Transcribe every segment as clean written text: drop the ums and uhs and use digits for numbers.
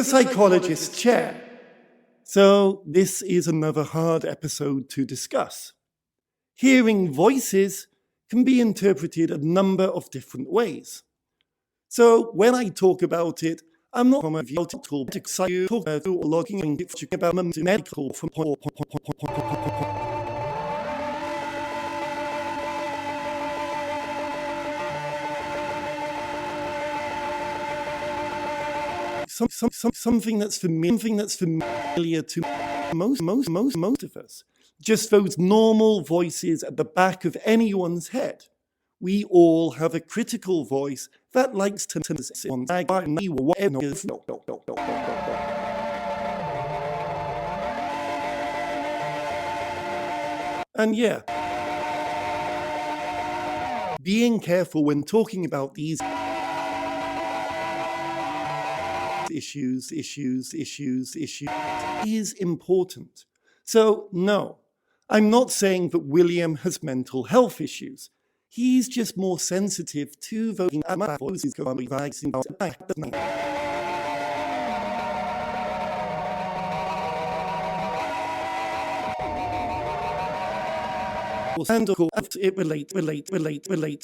the psychologist's chair. So this is another hard episode to discuss. Hearing voices can be interpreted a number of different ways. So when I talk about it, I'm not from a view to talk about logging about medical from something that's familiar to most of us. Just those normal voices at the back of anyone's head. We all have a critical voice that likes to on and yeah, being careful when talking about these issues is important. So no, I'm not saying that William has mental health issues. He's just more sensitive to voting voices and of course it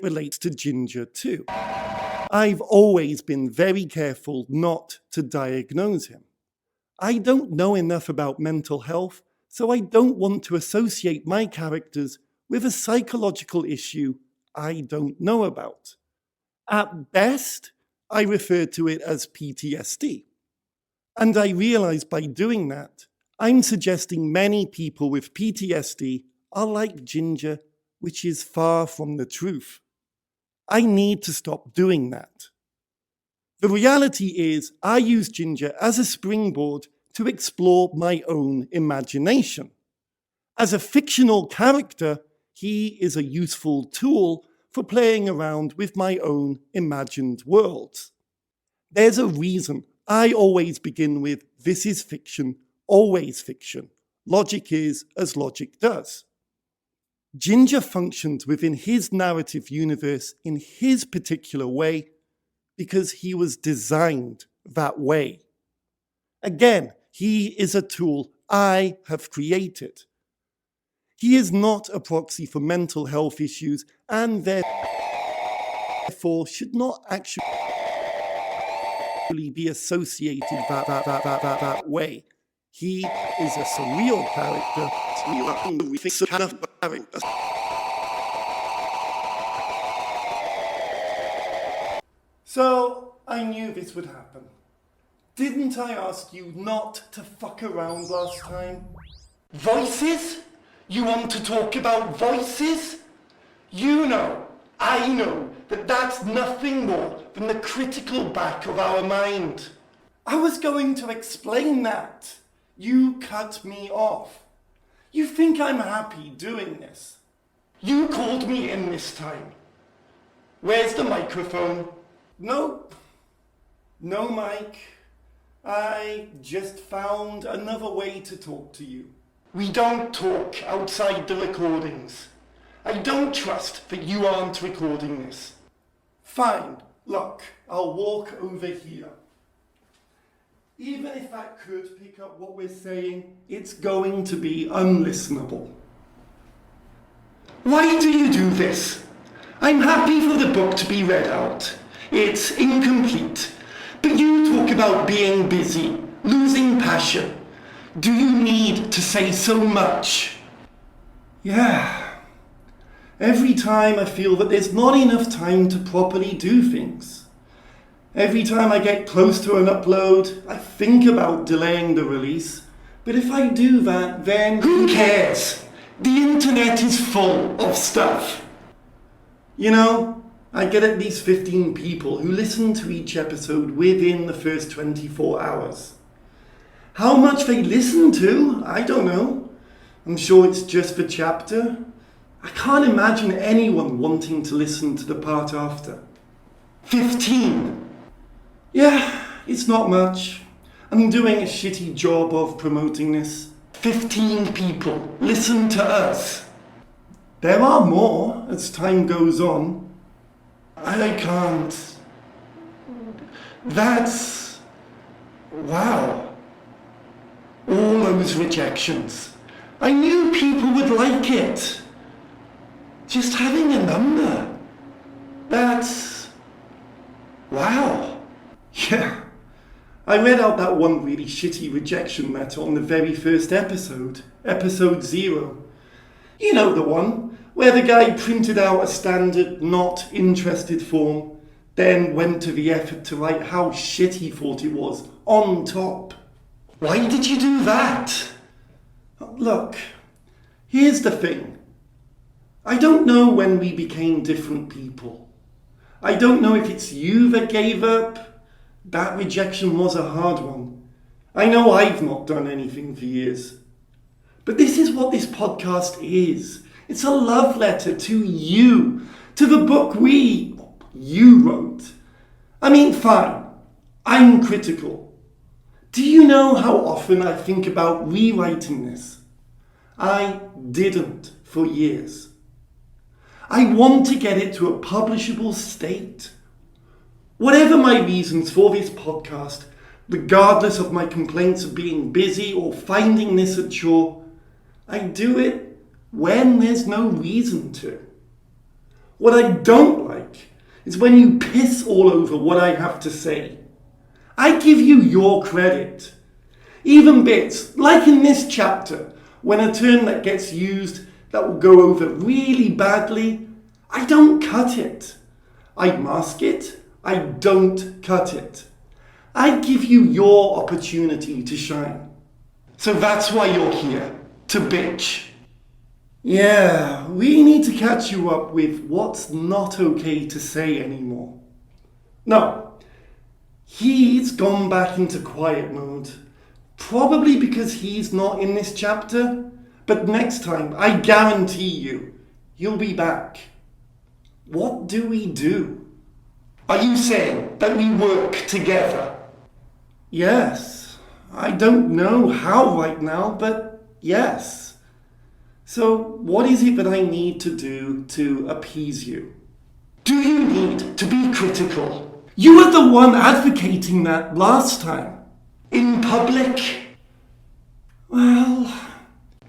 relates to Ginger too. I've always been very careful not to diagnose him. I don't know enough about mental health, so I don't want to associate my characters with a psychological issue I don't know about. At best, I refer to it as PTSD. And I realize by doing that, I'm suggesting many people with PTSD are like Ginger, which is far from the truth. I need to stop doing that. The reality is, I use Ginger as a springboard to explore my own imagination. As a fictional character, he is a useful tool for playing around with my own imagined worlds. There's a reason I always begin with, this is fiction, always fiction. Logic is as logic does. Ginger functions within his narrative universe in his particular way because he was designed that way. Again, he is a tool I have created. He is not a proxy for mental health issues and therefore should not actually be associated that way. He is a surreal character. So, I knew this would happen. Didn't I ask you not to fuck around last time? Voices? You want to talk about voices? You know, I know, that that's nothing more than the critical back of our mind. I was going to explain that. You cut me off. You think I'm happy doing this? You called me in this time. Where's the microphone? Nope. No mic. I just found another way to talk to you. We don't talk outside the recordings. I don't trust that you aren't recording this. Fine. Look, I'll walk over here. Even if I could pick up what we're saying, it's going to be unlistenable. Why do you do this? I'm happy for the book to be read out. It's incomplete. But you talk about being busy, losing passion. Do you need to say so much? Yeah. Every time I feel that there's not enough time to properly do things. Every time I get close to an upload, I think about delaying the release. But if I do that, then who cares? The internet is full of stuff. You know, I get at least 15 people who listen to each episode within the first 24 hours. How much they listen to, I don't know. I'm sure it's just the chapter. I can't imagine anyone wanting to listen to the part after. 15. Yeah, it's not much. I'm doing a shitty job of promoting this. 15 people listen to us. There are more as time goes on. I can't. That's Wow. All those rejections. I knew people would like it. Just having a number. That's... wow. Yeah. I read out that one really shitty rejection letter on the very first episode. Episode 0. You know the one, where the guy printed out a standard not interested form, then went to the effort to write how shit he thought it was, on top. Why did you do that? Look, here's the thing. I don't know when we became different people. I don't know if it's you that gave up. That rejection was a hard one. I know I've not done anything for years. But this is what this podcast is. It's a love letter to you, to the book you wrote. I mean, fine, I'm critical. Do you know how often I think about rewriting this? I didn't for years. I want to get it to a publishable state. Whatever my reasons for this podcast, regardless of my complaints of being busy or finding this a chore, I do it when there's no reason to. What I don't like is when you piss all over what I have to say. I give you your credit. Even bits, like in this chapter, when a term that gets used that will go over really badly, I don't cut it. I mask it, I don't cut it. I give you your opportunity to shine. So that's why you're here. To bitch. Yeah, we need to catch you up with what's not okay to say anymore. No, he's gone back into quiet mode. Probably because he's not in this chapter, but next time, I guarantee you, he'll be back. What do we do? Are you saying that we work together? Yes, I don't know how right now, but yes. So what is it that I need to do to appease you? Do you need to be critical? You were the one advocating that last time. In public? Well,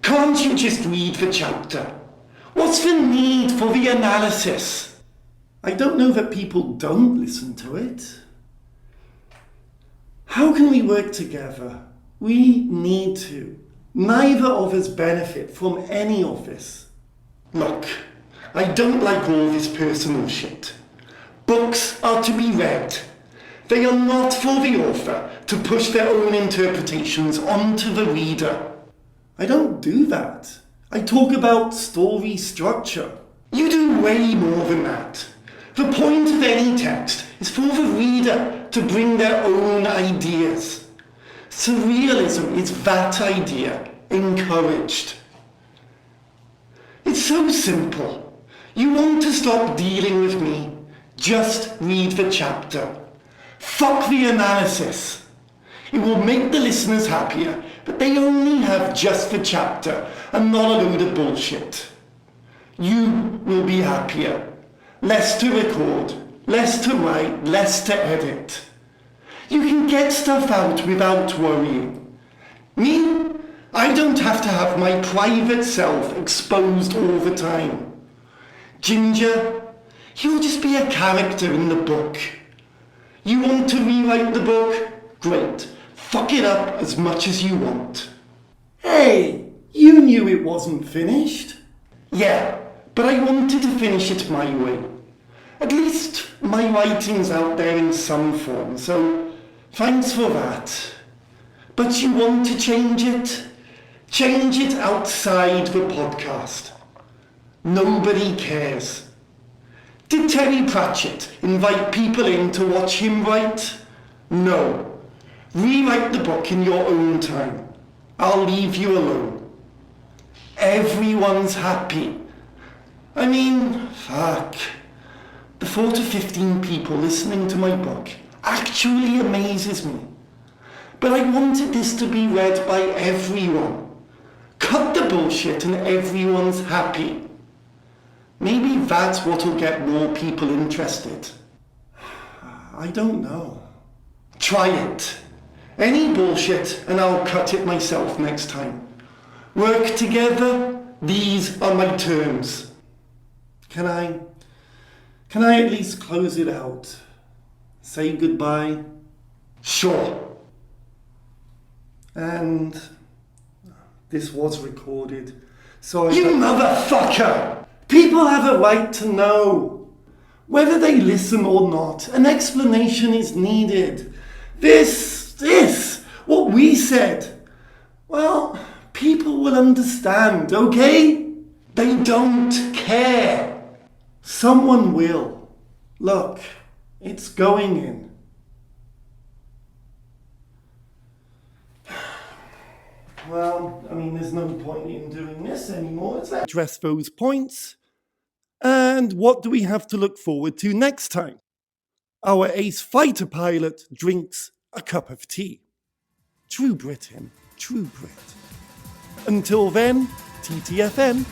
can't you just read the chapter? What's the need for the analysis? I don't know that people don't listen to it. How can we work together? We need to. Neither of us benefit from any of this. Look, I don't like all this personal shit. Books are to be read. They are not for the author to push their own interpretations onto the reader. I don't do that. I talk about story structure. You do way more than that. The point of any text is for the reader to bring their own ideas. Surrealism is that idea, encouraged. It's so simple. You want to stop dealing with me? Just read the chapter. Fuck the analysis. It will make the listeners happier, but they only have just the chapter and not a load of bullshit. You will be happier. Less to record, less to write, less to edit. You can get stuff out without worrying. Me? I don't have to have my private self exposed all the time. Ginger? He'll just be a character in the book. You want to rewrite the book? Great. Fuck it up as much as you want. Hey, you knew it wasn't finished. Yeah, but I wanted to finish it my way. At least my writing's out there in some form, so thanks for that. But you want to change it? Change it outside the podcast. Nobody cares. Did Terry Pratchett invite people in to watch him write? No. Rewrite the book in your own time. I'll leave you alone. Everyone's happy. I mean, fuck. The thought of 15 people listening to my book actually amazes me. But I wanted this to be read by everyone. Cut the bullshit and everyone's happy. Maybe that's what'll get more people interested. I don't know. Try it. Any bullshit, and I'll cut it myself next time. Work together, these are my terms. Can I at least close it out? Say goodbye? Sure. And this was recorded, so You motherfucker! People have a right to know. Whether they listen or not, an explanation is needed. What we said. Well, people will understand, okay? They don't care. Someone will. Look, it's going in. Well, I mean, there's no point in doing this anymore, is there? Address those points. And what do we have to look forward to next time? Our ace fighter pilot drinks a cup of tea. True Britain, true Brit. Until then, TTFN.